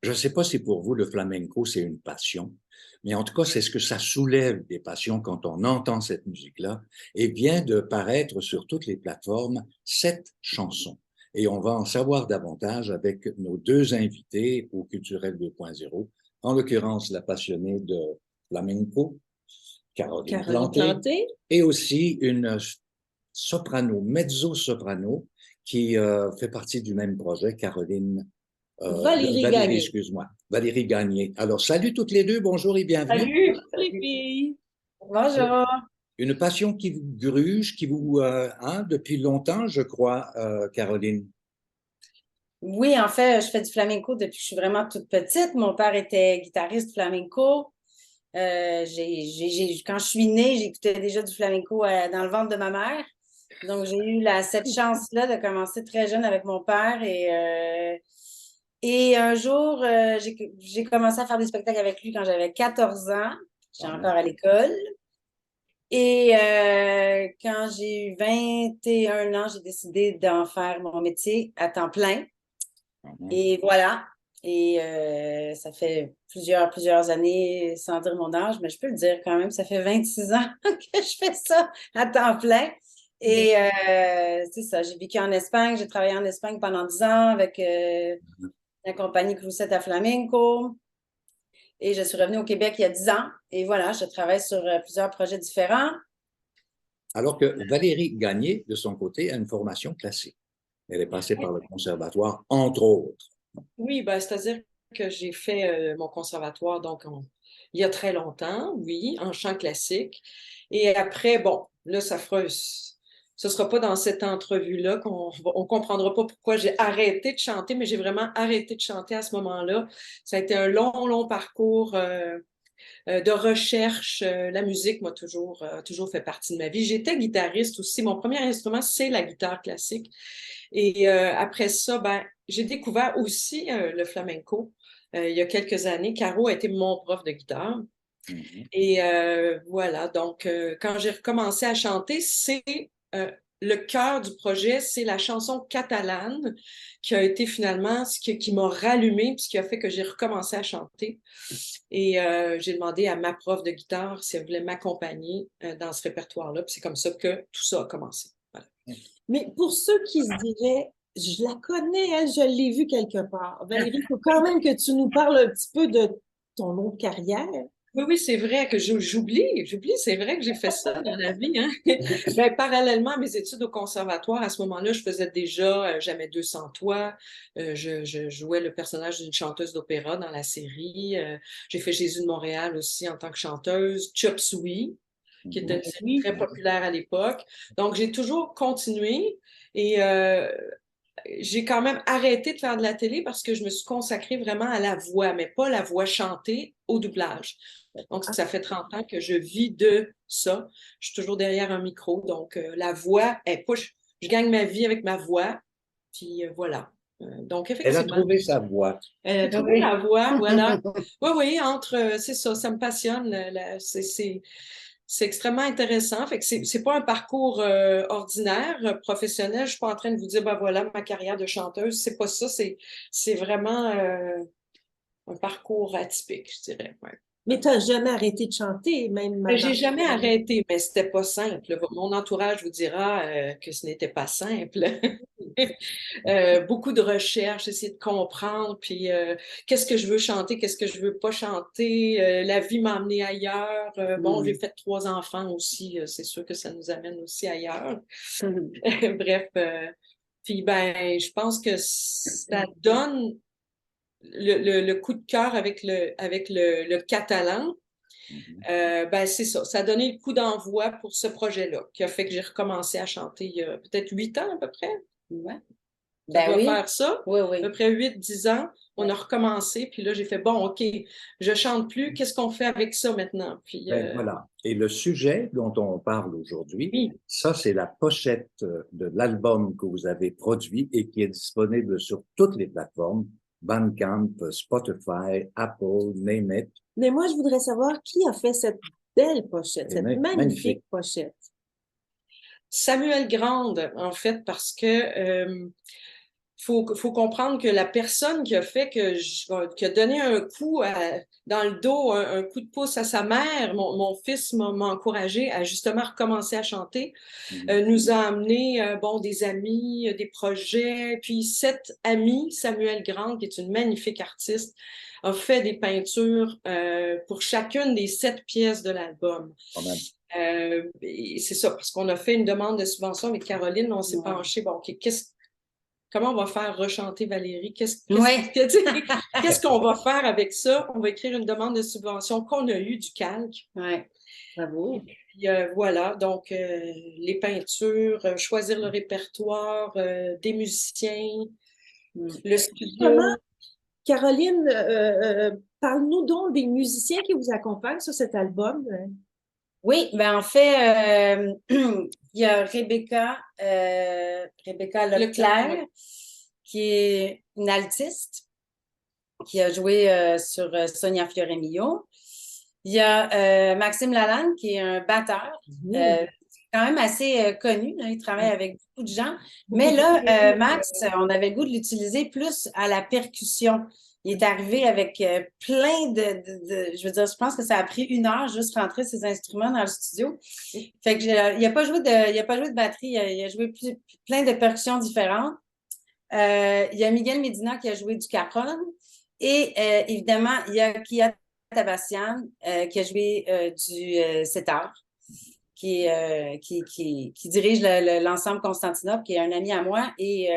Je ne sais pas si pour vous, le flamenco, c'est une passion, mais en tout cas, c'est ce que ça soulève des passions quand on entend cette musique-là et vient de paraître sur toutes les plateformes, 7 chansons. Et on va en savoir davantage avec nos 2 invités au Culturel 2.0, en l'occurrence la passionnée de flamenco, Caroline Caroline Planté, Planté. et aussi une soprano, mezzo-soprano, qui fait partie du même projet, Caroline Valérie Valérie, Gagné. excuse-moi. Valérie Gagné. Alors, salut toutes les deux, bonjour et bienvenue. Salut les filles. C'est Bonjour. une passion qui vous gruge, qui vous, depuis longtemps, je crois, Caroline. Oui, en fait, je fais du flamenco depuis que je suis vraiment toute petite. Mon père était guitariste flamenco. Quand je suis née, j'écoutais déjà du flamenco dans le ventre de ma mère. Donc, j'ai eu cette chance-là de commencer très jeune avec mon père. Et un jour, j'ai commencé à faire des spectacles avec lui quand j'avais 14 ans. J'étais encore à l'école. Et quand j'ai eu 21 ans, j'ai décidé d'en faire mon métier à temps plein. Et voilà. Et ça fait plusieurs années, sans dire mon âge, mais je peux le dire quand même, ça fait 26 ans que je fais ça à temps plein. Et c'est ça, j'ai vécu en Espagne, j'ai travaillé en Espagne pendant 10 ans avec la compagnie Cruzeta Flamenco. Et je suis revenue au Québec il y a 10 ans. Et voilà, je travaille sur plusieurs projets différents. Alors que Valérie Gagné, de son côté, a une formation classique. Elle est passée par le conservatoire, entre autres. Oui, ben, c'est-à-dire que j'ai fait mon conservatoire il y a très longtemps, oui, en chant classique. Et après, bon, là, ce sera pas dans cette entrevue-là on comprendra pas pourquoi j'ai arrêté de chanter, mais j'ai vraiment arrêté de chanter à ce moment-là. Ça a été un long parcours de recherche. La musique m'a toujours fait partie de ma vie. J'étais guitariste aussi. Mon premier instrument, c'est la guitare classique. Et après ça, ben, j'ai découvert aussi le flamenco il y a quelques années. Caro a été mon prof de guitare. Et voilà, donc quand j'ai recommencé à chanter, c'est le cœur du projet, c'est la chanson catalane qui a été finalement qui m'a rallumée, puis qui a fait que j'ai recommencé à chanter. Et j'ai demandé à ma prof de guitare si elle voulait m'accompagner dans ce répertoire-là, puis c'est comme ça que tout ça a commencé. Voilà. Mais pour ceux qui se diraient, je la connais, elle, je l'ai vue quelque part. Valérie, il faut quand même que tu nous parles un petit peu de ton autre carrière. Oui, c'est vrai que j'oublie, c'est vrai que j'ai fait ça dans la vie. Hein? Ben, parallèlement à mes études au conservatoire, à ce moment-là, je faisais déjà Jamais 200 toits. Je jouais le personnage d'une chanteuse d'opéra dans la série. J'ai fait Jésus de Montréal aussi en tant que chanteuse. Chop Suey, qui était une série très populaire à l'époque. Donc, j'ai toujours continué et j'ai quand même arrêté de faire de la télé parce que je me suis consacrée vraiment à la voix, mais pas la voix chantée, au doublage. Donc, ça fait 30 ans que je vis de ça. Je suis toujours derrière un micro. Donc, la voix, je gagne ma vie avec ma voix. Puis voilà. Donc, Elle a effectivement. trouvé sa voix. Elle a trouvé la voix, voilà. Oui, c'est ça, ça me passionne. C'est extrêmement intéressant. Fait que c'est pas un parcours ordinaire, professionnel. Je suis pas en train de vous dire, ben voilà, ma carrière de chanteuse. C'est pas ça. C'est vraiment un parcours atypique, je dirais. Ouais. Mais tu n'as jamais arrêté de chanter, même J'ai jamais arrêté, mais c'était pas simple. Mon entourage vous dira que ce n'était pas simple. Beaucoup de recherches, essayer de comprendre, puis qu'est-ce que je veux chanter, qu'est-ce que je veux pas chanter. La vie m'a amené ailleurs. Bon, j'ai fait 3 enfants aussi, c'est sûr que ça nous amène aussi ailleurs. Bref, puis ben, je pense que ça donne le coup de cœur avec le catalan. Ben, c'est ça. Ça a donné le coup d'envoi pour ce projet-là, qui a fait que j'ai recommencé à chanter il y a peut-être 8 ans à peu près. Ouais. Ça doit faire ça. Oui. À peu près 8-10 ans. On a recommencé, puis là, j'ai fait, bon, OK, je chante plus, qu'est-ce qu'on fait avec ça maintenant? Puis, Voilà. Et le sujet dont on parle aujourd'hui, oui. ça, c'est la pochette de l'album que vous avez produit et qui est disponible sur toutes les plateformes, Bandcamp, Spotify, Apple, name it. Mais moi, je voudrais savoir qui a fait cette belle pochette, cette magnifique pochette. Samuel Grande, en fait, parce que faut comprendre que la personne qui a fait qui a donné un coup dans le dos, un coup de pouce à sa mère, mon fils m'a encouragé à justement recommencer à chanter, nous a amené des amis, des projets. Puis cet ami, Samuel Grande, qui est une magnifique artiste, a fait des peintures pour chacune des 7 pièces de l'album. C'est ça, parce qu'on a fait une demande de subvention avec Caroline, on s'est penché, bon, OK, comment on va faire rechanter Valérie? Qu'est-ce qu'on va faire avec ça? On va écrire une demande de subvention qu'on a eue du calque. Oui, bravo. Et puis, voilà, donc les peintures, choisir le répertoire, des musiciens, le studio. Caroline, parle-nous donc des musiciens qui vous accompagnent sur cet album. Oui, ben en fait, il y a Rebecca Leclerc, qui est une altiste, qui a joué sur Sonia Fioremillo. Il y a Maxime Lalanne, qui est un batteur, quand même assez connu. Là, il travaille avec beaucoup de gens. Mais là, Max, on avait le goût de l'utiliser plus à la percussion. Il est arrivé avec plein je veux dire, je pense que ça a pris 1 heure juste rentrer ses instruments dans le studio. Fait que il n'a pas joué de batterie, il a joué plein de percussions différentes. Il y a Miguel Medina qui a joué du cajon. Et évidemment, il y a Kia Tabassian qui a joué du setar, qui dirige l'ensemble Constantinople, qui est un ami à moi et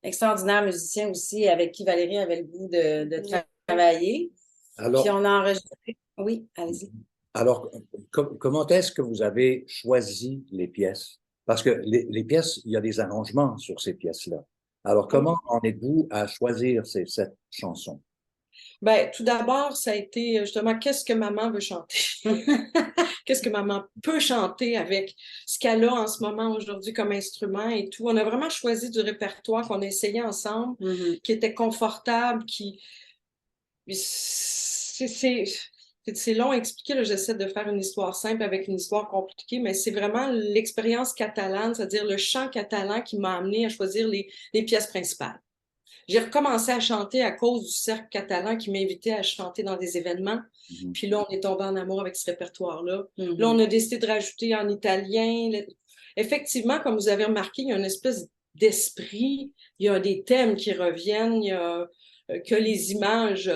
extraordinaire musicien aussi, avec qui Valérie avait le goût de travailler. Alors, puis on a enregistré. Oui, allez-y. Alors, comment est-ce que vous avez choisi les pièces? Parce que les pièces, il y a des arrangements sur ces pièces-là. Alors, comment en êtes-vous à choisir cette chanson? Ben, tout d'abord, ça a été justement qu'est-ce que maman veut chanter? Qu'est-ce que maman peut chanter avec ce qu'elle a en ce moment aujourd'hui comme instrument et tout. On a vraiment choisi du répertoire qu'on a essayé ensemble, qui était confortable, c'est long à expliquer, là, j'essaie de faire une histoire simple avec une histoire compliquée, mais c'est vraiment l'expérience catalane, c'est-à-dire le chant catalan qui m'a amené à choisir les pièces principales. J'ai recommencé à chanter à cause du cercle catalan qui m'invitait à chanter dans des événements. Puis là, on est tombé en amour avec ce répertoire-là. Là, on a décidé de rajouter en italien. Effectivement, comme vous avez remarqué, il y a une espèce d'esprit. Il y a des thèmes qui reviennent. Il y a que les images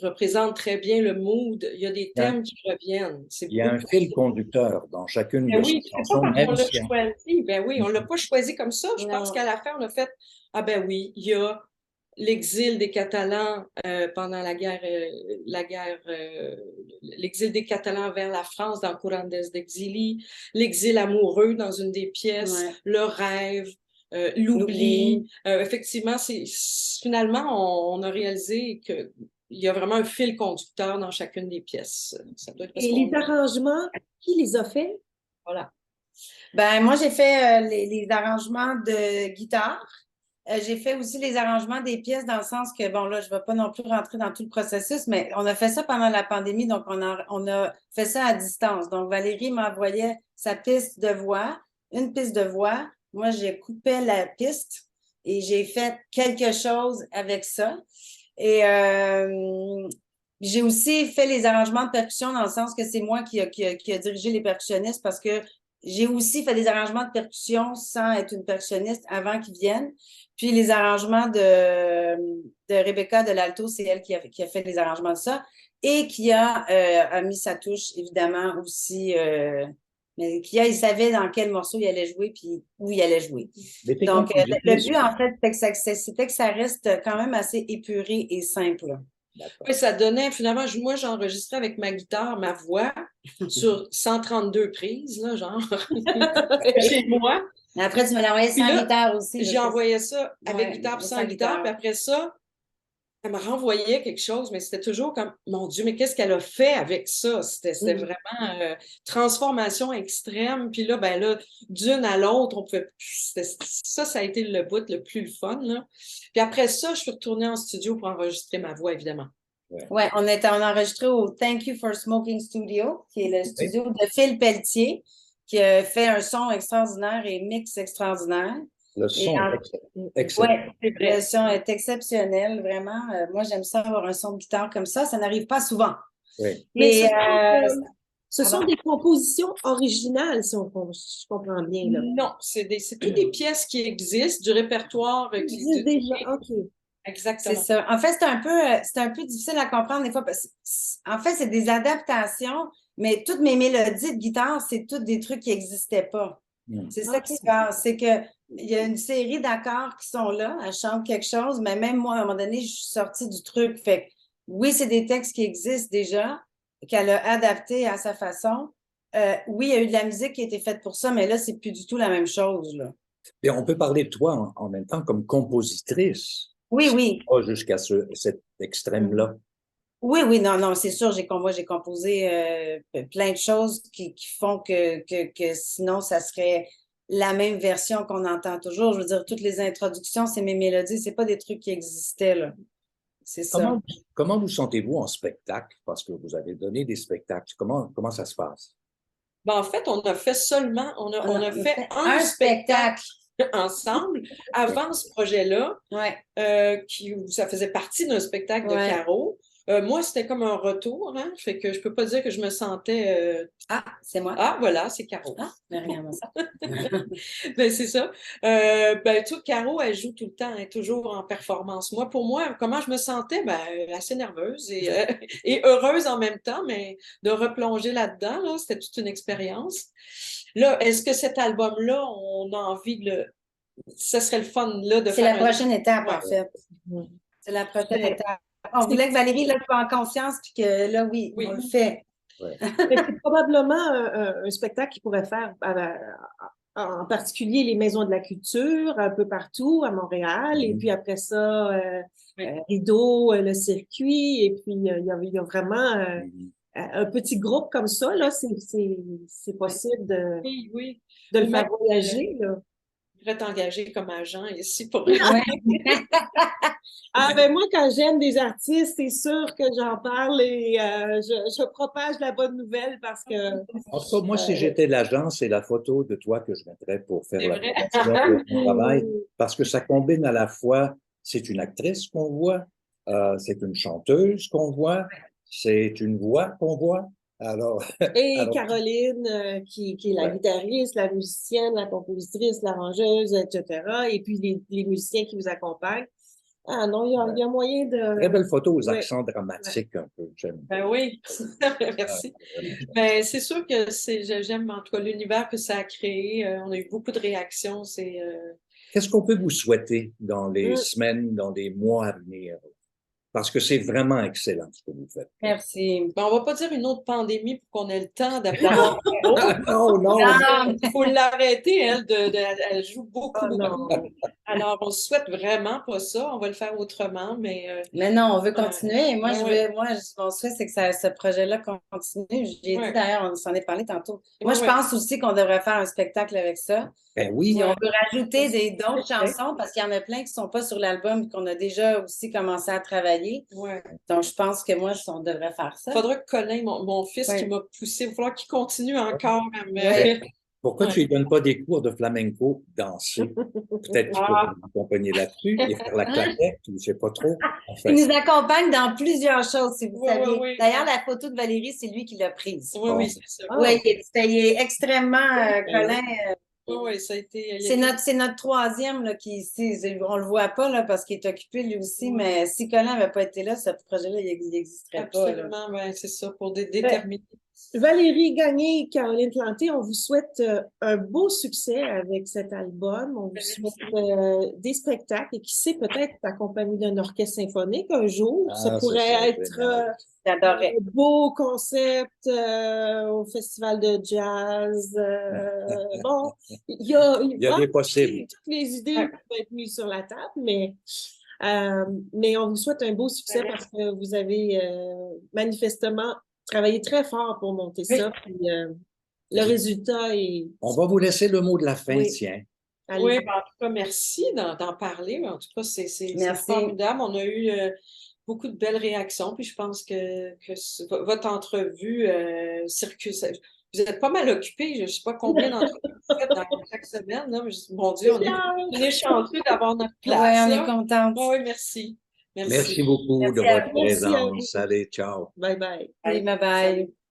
représentent très bien le mood. Il y a des thèmes qui reviennent. Il y a un fil conducteur dans chacune de ces chansons. On l'a choisi. Ben oui, on ne l'a pas choisi comme ça. Je pense qu'à la fin, on a fait ah ben oui, il y a l'exil des Catalans pendant l'exil des Catalans vers la France dans Curandes d'Exili, l'exil amoureux dans une des pièces, le rêve, l'oubli. Effectivement, finalement, on a réalisé qu'il y a vraiment un fil conducteur dans chacune des pièces. Ça doit être et les arrangements, qui les a fait? Voilà. Ben, moi, j'ai fait les arrangements de guitare. J'ai fait aussi les arrangements des pièces dans le sens que, bon, là, je ne vais pas non plus rentrer dans tout le processus, mais on a fait ça pendant la pandémie, donc on a fait ça à distance. Donc, Valérie m'envoyait sa piste de voix, une piste de voix. Moi, j'ai coupé la piste et j'ai fait quelque chose avec ça. Et j'ai aussi fait les arrangements de percussion dans le sens que c'est moi qui a dirigé les percussionnistes parce que j'ai aussi fait des arrangements de percussion sans être une percussionniste avant qu'ils viennent. Puis les arrangements de Rebecca de l'alto, c'est elle qui a fait les arrangements de ça et qui a mis sa touche, évidemment, aussi. Mais il savait dans quel morceau il allait jouer puis où il allait jouer. Donc, le but, en fait, c'était que ça reste quand même assez épuré et simple. Oui, ça donnait, finalement, moi, j'enregistrais avec ma guitare, ma voix, sur 132 prises, là, genre, chez moi. Après, tu me l'envoyais sans guitare aussi. J'ai envoyé ça avec guitare puis sans guitare, puis après ça, elle me renvoyait quelque chose, mais c'était toujours comme, mon Dieu, mais qu'est-ce qu'elle a fait avec ça? C'était vraiment transformation extrême. Puis là, ben là, d'une à l'autre, on pouvait. Ça a été le bout le plus fun, là. Puis après ça, je suis retournée en studio pour enregistrer ma voix, évidemment. Ouais, on a enregistré au Thank You for Smoking Studio, qui est le studio de Phil Pelletier, qui a fait un son extraordinaire et mix extraordinaire. Le Et son est excellent. ouais, le son est exceptionnel, vraiment. Moi, j'aime ça avoir un son de guitare comme ça n'arrive pas souvent. Oui. Mais Et, ce sont pardon? des compositions originales, si je comprends bien, là. Non, c'est toutes des pièces qui existent, du répertoire. Ils existent déjà, OK. C'est Exactement. ça. En fait, c'est un peu difficile à comprendre des fois parce que, en fait, c'est des adaptations, mais toutes mes mélodies de guitare, c'est toutes des trucs qui n'existaient pas. Mm. C'est ça qui se passe. C'est que il y a une série d'accords qui sont là, elle chante quelque chose, mais même moi, à un moment donné, je suis sortie du truc. Fait que, oui, c'est des textes qui existent déjà, qu'elle a adaptés à sa façon. Oui, il y a eu de la musique qui a été faite pour ça, mais là, c'est plus du tout la même chose, là. Et on peut parler de toi en même temps comme compositrice. Oui, oui. Pas jusqu'à cet extrême-là. Oui, oui, non, non, c'est sûr, moi, j'ai composé plein de choses qui font que sinon, ça serait la même version qu'on entend toujours. Je veux dire, toutes les introductions, c'est mes mélodies, c'est pas des trucs qui existaient, là. C'est ça. Comment vous sentez-vous en spectacle? Parce que vous avez donné des spectacles. Comment ça se passe? Ben, en fait, on a fait seulement, on a fait un un spectacle spectacle. ensemble avant ce projet-là, Ouais, ça faisait partie d'un spectacle de ouais. Caro. Moi, c'était comme un retour, hein, fait que je peux pas dire que je me sentais... Ah, c'est moi. Ah, voilà, c'est Caro. Ah, mais regarde ça. Ben, c'est ça. Tu sais, Caro, elle joue tout le temps, elle est toujours en performance. Moi, pour moi, comment je me sentais? Ben, assez nerveuse et heureuse en même temps, mais de replonger là-dedans, là, c'était toute une expérience. Là, est-ce que cet album-là, on a envie de le... Ça serait le fun, là, de C'est faire la prochaine étape, en Ouais. fait. C'est la prochaine étape. On voulait que Valérie là, soit en conscience, puis que là, oui, Oui. on le fait. Ouais. Mais c'est probablement un spectacle qui pourrait faire en particulier les maisons de la culture un peu partout à Montréal. Et puis après ça, Rideau, le circuit. Et puis il y a vraiment un petit groupe comme ça, là, c'est possible Oui, oui. de le Ou faire même, voyager, là. je voudrais t'engager comme agent ici pour... Ouais. Ah ben moi, quand j'aime des artistes, c'est sûr que j'en parle et je propage la bonne nouvelle parce que En tout cas, moi, si j'étais l'agent, c'est la photo de toi que je mettrais pour faire C'est la vrai. promotion de ton travail, parce que ça combine à la fois, c'est une actrice qu'on voit, c'est une chanteuse qu'on voit, c'est une voix qu'on voit. Alors, et alors Caroline, qui est la ouais, guitariste, la musicienne, la compositrice, l'arrangeuse, etc. Et puis les musiciens qui vous accompagnent. Ah non, il y a moyen très de... belle photo aux Ouais, accents dramatiques un peu. J'aime. Ben oui, merci. Ben, c'est sûr que j'aime en tout cas l'univers que ça a créé. On a eu beaucoup de réactions. Qu'est-ce qu'on peut vous souhaiter dans les Mm. semaines, dans les mois à venir? Parce que c'est vraiment excellent ce que vous faites. Merci. Ben, on va pas dire une autre pandémie pour qu'on ait le temps d'appeler Non, Non, non. Il faut l'arrêter, elle, elle joue beaucoup, Oh beaucoup. non. Alors, on souhaite vraiment pas ça. On va le faire autrement, mais non, on veut continuer. Moi, ouais, mon souhait, c'est que ce projet-là continue. J'ai dit ouais, d'ailleurs, on s'en est parlé tantôt. Moi, ouais, je ouais, pense aussi qu'on devrait faire un spectacle avec ça. Ben oui, Puis on ouais. peut rajouter d'autres chansons parce qu'il y en a plein qui ne sont pas sur l'album et qu'on a déjà aussi commencé à travailler. Ouais. Donc, je pense que moi, on devrait faire ça. Faudra que Colin, mon fils qui Ouais. m'a poussé, il va falloir qu'il continue encore à me... Ouais. pourquoi tu ne donnes pas des cours de flamenco danser? Peut-être qu'il peut Ah. vous accompagner là-dessus et faire la claquette, ou je ne sais pas trop. En Il fait, nous accompagne dans plusieurs choses, si vous Oui, saviez. oui, oui. D'ailleurs, la photo de Valérie, c'est lui qui l'a prise. Oui, bon. oui, c'est ça. Ah. Oui, il est extrêmement Colin. Oui, oui, ça a été... C'est notre troisième là, qui est ici. On le voit pas là, parce qu'il est occupé lui aussi, Oui. mais si Colin n'avait pas été là, ce projet-là, il n'existerait pas. Là. Absolument, ben, c'est ça, pour déterminer. Valérie Gagné et Caroline Planté, on vous souhaite un beau succès avec cet album. On vous souhaite des spectacles et qui sait, peut-être accompagné d'un orchestre symphonique un jour. Ah, Ça ça pourrait serait être génial. J'adorais. un beau concept au festival de jazz. Bon, Il y a des possibles. toutes les idées peuvent être mises sur la table, mais on vous souhaite un beau succès parce que vous avez manifestement travaillé très fort pour monter ça. Puis, le résultat est... On va vous laisser le mot de la fin, Oui. tiens. Allez. Oui, ben, en tout cas, merci d'en parler. En tout cas, c'est Merci. formidable. On a eu beaucoup de belles réactions. Puis je pense que votre entrevue circule. vous êtes pas mal occupés. Je ne sais pas combien d'entreprises vous faites dans chaque semaine. Là, mais mon Dieu, on est chanceux d'avoir notre Oui, place. on Là. est contente. Oui, merci. Merci beaucoup de Merci à votre vous. Merci à vous. présence. Allez, ciao. Bye bye. Bye. Oui, bye bye.